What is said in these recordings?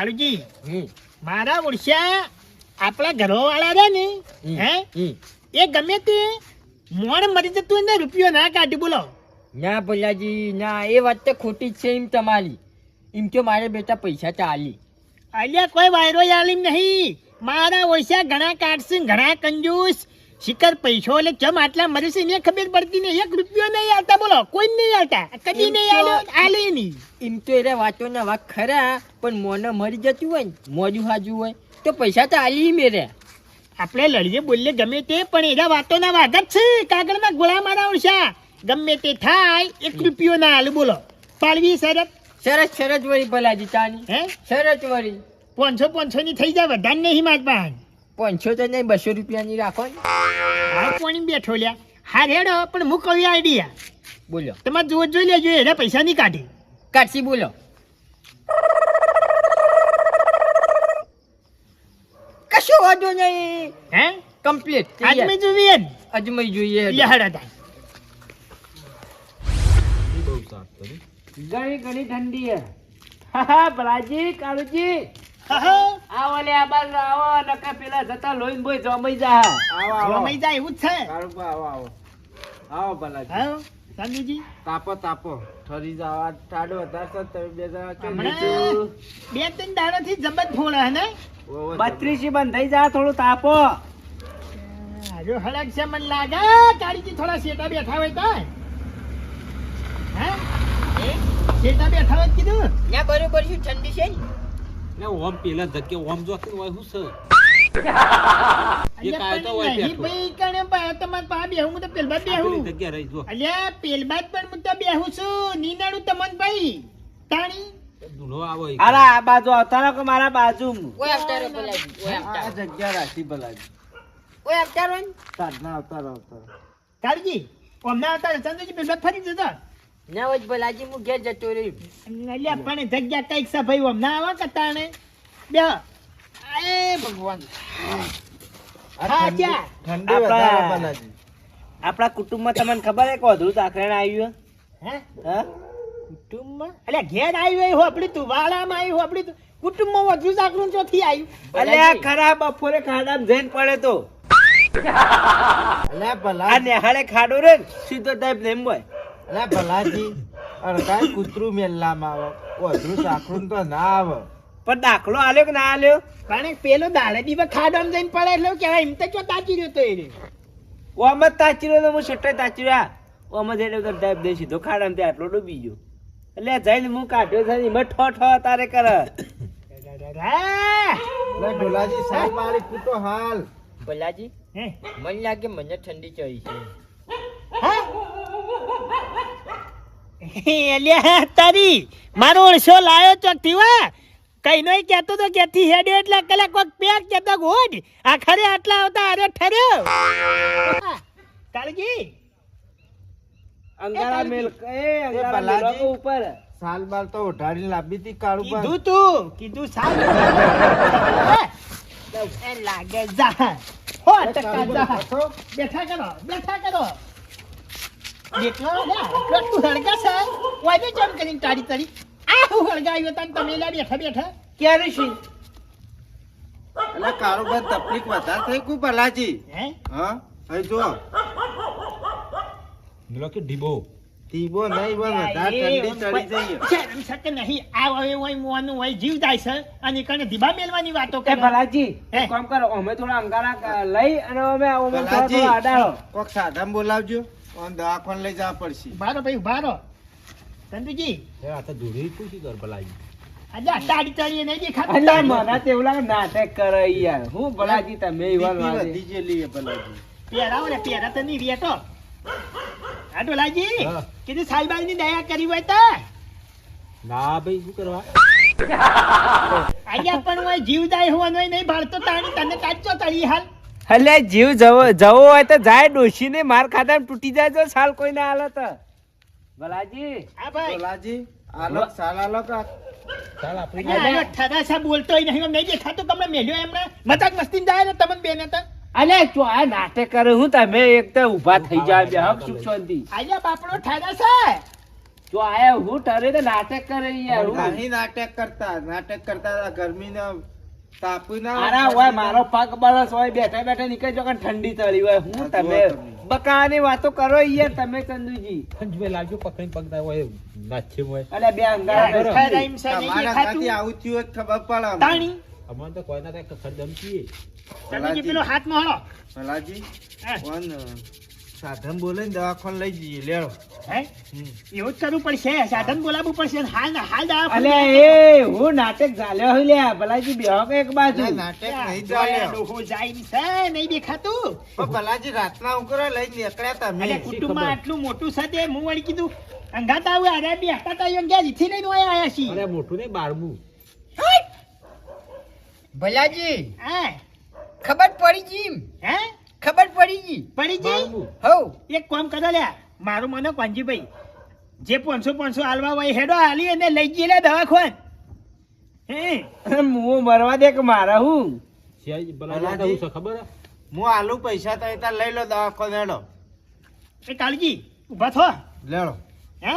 કાળુજી મારા ઓળખ્યા આપણા ઘરવાળા રે ને હે એ ગમે તે મોણ મરી જતું એને રૂપિયો ના કાઢી બોલો. ના ભલાજી ના, એ વાત તો ખોટી જ છે એમ તમારી. એમ કે મારે બેટા પૈસા ચાલી અલ્યા કોઈ વાયરો આલીમ નહીં. મારા ઓળખ્યા ઘણા કાઢશે ઘણા કંજૂસ શિકર પૈસો એટલે ચમ આટલા મરે છે એને ખબર પડતી નહીં. 1 રૂપિયો નહીં આવતા બોલો, કોઈ નહીં આવતા, કદી નહીં આલ્યો આલે નહીં. એમ તો એ વાતોના વાત ખરા, પણ મોને મરી જતું હોય ને મોજું હાજુ હોય તો પૈસા તો આલી મેરે. આપણે લડીએ બોલીએ ગમે તે, પણ એના વાતોના વાગ જ છે. કાગળમાં ગોળા મારા ઓળખ્યા ગમે તે થાય 1 રૂપિયો ના આલું બોલો. પાડવી શરત? સરસ સરસ વળી ભલાજી ચાની હે સરસ વળી 500 ની થઈ જાય, વધારે નહીં માર પાસે. 500 તો નહીં, 200 રૂપિયાની રાખો ને. હા કોણી બેઠો લ્યા. હા રેડો, પણ હું કહું આઈડિયા બોલો. તમારે જોઈ લેજો, એના પૈસા નહીં કાઢે. કાઢશી બોલો. કશું વાંધો નહીં, હે કમ્પ્લીટ આજ મેં જોઈએ ને અજમઈ જોઈએ. લહડા ઘણી ઘણી ઠંડી હે. હા ભલાજી કાળુજી હા આવો લે આ બાજુ આવો, નકા પેલા જતા લોહીન બોય જમાઈ જા. રમાઈ જાય એવું જ છે. કાળુબા આવો આવો આવો ભલાજી. હા સામીજી તાપો તાપો ઠરી જાવ. આ ટાડો વધારશો તમે બે જણા કેમ હમણાં નીચું? 2-3 દાડાથી જબત ફોડ હે ને. 32 બંધ થઈ જા, થોડું તાપો. હાજો હળક છે મને લાગે. કાળીજી થોડા શેટા બેઠા હોય તો હે શેટા બેઠા હોય કીધું ત્યાં બરોબર શું ઠંડી છે ને. ઓમ પેલા ધક્કે ઓમ જોતું હોય શું છે? અલ્યા કાયતો પણ હોય નહીં બેઠો. ભાઈ કણે પા તમાર પા બેહું હું તો પેલબા બેહું. પેલી જગ્યા રહી જો. અલ્યા પેલબા પણ હું તો બેહું છું. નીનાડું તમન ભાઈ તાણી દુનો આવો ઈ. અરે આ બાજુ આવતા રહો કે મારા બાજુ ઓય અવતારો ભલાજી, ઓય આ અવતારો, જગ્યા રાખી ભલાજી. ઓય અવતારો ને. સાધના અવતાર અવતાર. કાળજી ઓમના હતા ચંદ્રજી પેલબા ફરી જતા. ના હોય ભલાજી હું ઘેર જતો રહ્યો. અલ્યા પણ જગ્યા કઈક છે ભાઈ ઓમના આવા કે તાણે બે એ ભગવાન હા જા ઠંડી આપણા- વધારે ભલાજી. આપણા કુટુંબમાં તમને ખબર હે કે અધૂરું તાકરણ આવ્યું હે હા કુટુંબમાં અલ્યા ઘેર આવ્યું હો આપડી તું વાળામાં આવ્યું હો આપડી તું કુટુંબમાં વધુ સાકરું ચોથી આવ્યું. અલ્યા ખરા બપોરે ખાડામાં જઈને પડે તો અલ્યા આ ભલાજી. નેહાળે ખાડો રે ને, સીધો ટાઈપ નેમ હોય. અલ્યા ભલાજી. અરે કાંઈ કૂતરું મેલ્લામાં આવે. વધુ સાકરું તો ના આવે. પણ દાખલો આલ્યો કે ના આલ્યો? પણ પેલો દાડે દીવા ખાડામાં જઈને પડે એટલે કેવાય એમ તો ચો તાચી રહ્યો તો એને ઓમ જ તાચી રહ્યો તો હું છેટ્ટે તાચી રહ્યા. ઓમ જ એટલે તો ટાઈપ દે સીધો ખાડામાં ત્યાં આટલો ડૂબી ગયો. એટલે જઈને હું કાઢ્યો છે એમાં ઠો ઠો તારે કરે. હા અલ્યા ભલાજી સાહેબ મારી કૂટો હાલ. ભલાજી હે મને લાગે મને ઠંડી ચડી છે. અલ્યા તારી મારો ઓળશો લાયો ચોકથી વા કઈ નઈ કેતો તો કેથી હેડ્યો એટલે કલાક કોક પેક કેતો ગોડ આખરે આટલા આવતા અરે ઠર્યો કાળજી અંગારા મેલ એ અંગારા ભલાજી. મેલો ઉપર સાલ બાલ તો ઉઠાડીને લાવી હતી કાળુબા. કીધું તું કીધું સારું એ લાગે જા હો ટકા જા બેઠા કરો બેઠો ના તું હળગા છે ઓય જમ કરીને તારી તારી આ હું હળગાવ્યો તને તમે લા બેઠા ક્યારે છે? અલ્યા કાળુબા તકલીફ વધારે થઈ કુ ભલાજી. હે હા હવે જો તીબો નહીં બસ વધારે ઠંડી ચડી જઈએ. શરમ શકે નહીં આ હવે ઓય મોનું ઓય જીવ જાય છે અને કને ધીબા મેલવાની વાતો એ કરે ભલાજી હે? એક કામ કરો અમે થોડા અંગારા લઈ અને અમે થોડા ભલાજી આડાડો. કોક સાધામ બોલાવજો. અને દવાખાને લઈ જવા પડશે. ઉભારો ભાઈ ઉભારો ચંદુજી આજે તારી તારી નહીં દેખાતું અલ્યા મને તો એવું લાગે નાટક કરે યાર. હું ભલાજી તમે ઈવાન બીપી વાગે. વધી ગયેલી છે ભલાજી. પેરાવો ને પેરા તો નહીં રેતો હા ડોલાજી હા. કીધું સાલબાલની દયા કરી હોય તો ના ભાઈ શું કરવા? અહીંયા પણ હોય જીવદાય હોવાનો નહીં ભાળતો તાણી તને કાચો તળી હાલ અલ્યા જીવ જવો હોય તો જાય ડોશીને માર ખાતા તૂટી જાય તો સાલ કોઈ ના હાલત. ભલાજી હા ભાઈ ભલાજી આલો સાલ આલો કા. અહીંયા આયો ઠરાસા બોલતોય નહીં આમ નહીં દેખાતું કમણે મેલ્યો એમને મજાક મસ્તી જાય ને તમને બેને તો અલ્યા ચો આ નાટક કરે હું તમે એક તો ઊભા થઈ જાય બે હક સુખ શાંતિ. અહીંયા બાપડો ઠરાસા તો આયા હું ઠરે તો નાટક કરે યાર હું નહીં નાટક કરતા ગરમીના તાપીના અરે ઓય મારો પગ બરસ હોય બેઠા બેઠા નીકળી જો કે ઠંડી તળી હોય હું તમે બકાની વાતો કરો યાર તમે ચંદુજી લાવજો પકડીને પગ થાય હોય નાચે હોય અલે બે અંગારા તમારા ખાતી આવું થયું હોય તો ખબર પડે તાણી અમારે તો કોઈ ના થાય ખરદમ છીએ ચંદુજી પેલો હાથમાં હળો ભલાજી હા. કોણ સાધન બોલે ને દવાખાને લઈ જઈએ લેડો હે એવું જ કરવું પડશે સાધન બોલાવવું પડશે હાલ હાલ અલે એ હું નાટક ચાલ્યો હોય લ્યા ભલાજી બેહો કે એક બાજુ નાટક નહીં ચાલ્યો ડોહો જાય છે નહીં દેખાતું પણ ભલાજી રાતના ઉકરો લઈ નીકળ્યા તમે અરે કુટુંબમાં આટલું મોટું છે તે હું વળી કીધું અંગાત આવું અરે બે હતા તો અહીંયા ગયા જીથી લઈને આયા છીએ અરે મોટું ને 12મું ભલાજી હા ખબર પડી જી હે ખબર પડી જી પડી જઈ હો એક કામ કરો લ્યા મારું મને કોંજીભાઈ જે 500 હાલવા હોય હેડો હાલી અને લઈ જઈએ લે દવાખાન હે હું મરવા દે કે મારા હું સિયાજી ભલાજી. બલા હું ખબર હે? હું આલુ પૈસા તો ત્યાં લઈ લો દવાખાને લેડો એ કાળજી ઊભા થો લેડો હે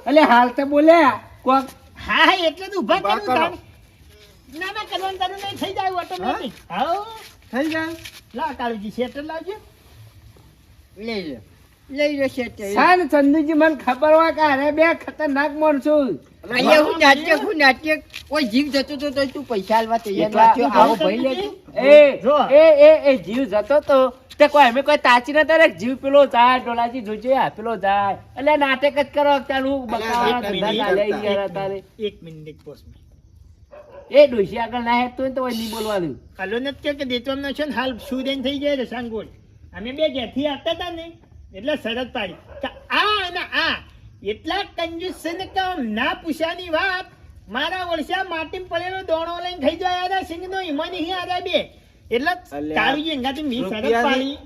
અલે હાલ તો બોલ્યા કોક હા હા એટલે તો ઊભા ઊભા કરું કરો. તાણ. ના ના કરવાનું તારું નહીં થઈ જાય ઓટોમેટિક હા થઈ જાય લા કાળજી શેટર લાવજો લઈ લો લઈ લો શેઠ સાન ચંદુજી મને ખબર હોય કે અરે બે ખતરનાક માણસો અહીંયા હું નાટક કોઈ જીવ જતો તો તું પૈસા આલવા તૈયાર એટલા- ના થયો. આવો ભાઈ લેજો જો. એ જીવ જતો તો તે કોઈ અમે કોઈ તાચી નતા રે જીવ પેલો જાય ડોલાજી જોજે આ પેલો જાય એટલે નાટક જ કરો ચાલુ બકાવાના નાટક ધંધા નહીં ચાલે કરતા. યાર તારે એક મિનિટ એક પોસ્ટ એ ડોશી આગળ ના હેત તો હોય નહીં બોલવાનું હાલો નથી કે દેતવાનો છે ને હાલ સુરેન થઈ જાય છે સાંગોળ અમે બે ઘેરથી આવતા હતા ને એટલે શરત પાડી કે આ અને આ એટલા કંજૂસ છે ને કે આમ ના પૂછાની વાત મારા ઓળશા માટીમાં પડેલો દોણો લઈને ખાઈ જાય હતા સિંગનો ઈમાની અહીં આરા બે એટલે અલ્યા, કાળુજી એંગાથી મેં શરત રૂપિયાની- પાડી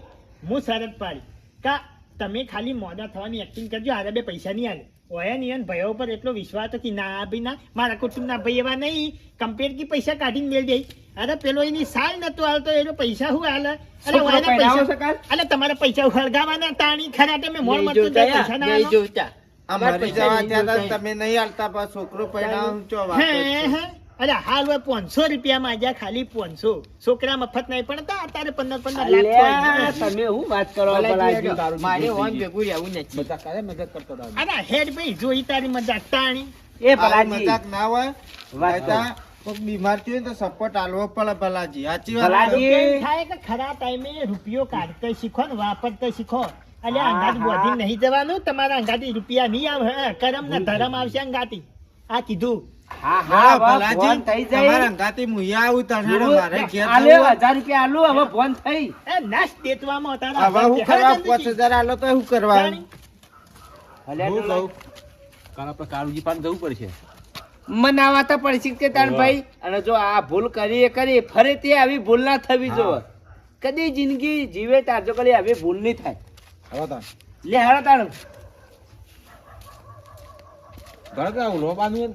હું શરત પાડી કા તમે ખાલી મોડા થવાની એક્ટિંગ કરજો આરા બે પૈસા નહીં આલે ઓયા નિયન ભાઈઓ પર એટલો વિશ્વાસ હતો કે ના ભાઈ ના મારા કુટુંબના ભાઈ એવા નહીં કમ્પેર કી પૈસા કાઢીને મેળ દે અરે પેલો એની સાલ નતો હાલતો એનો પૈસા હું હાલે અરે છોકરો ઓયાના પહેરાવો પૈસા છે કાલ? અલે તમારા પૈસા હળગાવાના તાણી ખરા તમે મોર નહીં મરતું જોતા તો પૈસા ના નહીં આલો. જોતા આ અમારા મરી પૈસા જવા નહીં ત્યાં જોતા. તમે નહીં હાલતા પણ છોકરો પૈણા ચો હે વાતો હે અરે હાલ હોય 500 રૂપિયામાં આજા ખાલી 500 છોકરા મફત નહીં પડતા અત્યારે 15 લાખ અલ્યા, હોય. તમે હું વાત કરો ભલાજી ભલાજી? હેડો. મારે ઓન ભેગું રહેવું નથી મજાક કરે મજાક કરતો રહો. અરે હેડ ભાઈ જોઈ તારી મજાક તાણી એ આવું ભલાજી મજાક ના હોય વાત કરો. ત્યાં કોઈક બીમાર થયું હોય ને તો સપોર્ટ આલવો પડે ભલાજી સાચી વાત ભલાજી. ને? કેમ થાય કે ખરા ટાઈમે રૂપિયો કાઢતા શીખો ને વાપરતા શીખો એટલે હા, અંગાત હા. બોધી નહીં જવાનું તમારા અંગાતી રૂપિયા નહીં આવે હે, કરમ ને ધરમ આવશે અંગાતી આ કીધું હા હા, હા હવે ભલાજી, ફોન થઈ તમારા જાય અંગાથી મુહિયા આવું તણાડો મારે ઘેર આલ્યો, જવું. 1000 રૂપિયા આલું હવે ફોન થઈ એ નાશ દેતવામાં તારા હવે હું કરવા 5000 આલો તો શું કરવા તાણી. અલ્યા, હું ડોલા. કહું કાલ આપણે કાળુજી પાસે જવું પડશે મનાવા તો પડશે કે તાર ભાઈ અને જો આ ભૂલ કરી એ કરી ફરીથી આવી ભૂલ ના થવી હા. જોઈએ કદી જિંદગી જીવે તાર જો કદી આવી ભૂલ નહીં થાય હવે તો લે હારો તારું ઘરે તો આવું લોબાનું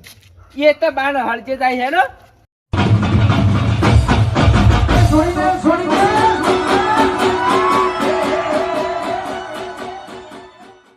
એ તો બાર હળચે જાય છે ને છોડી દે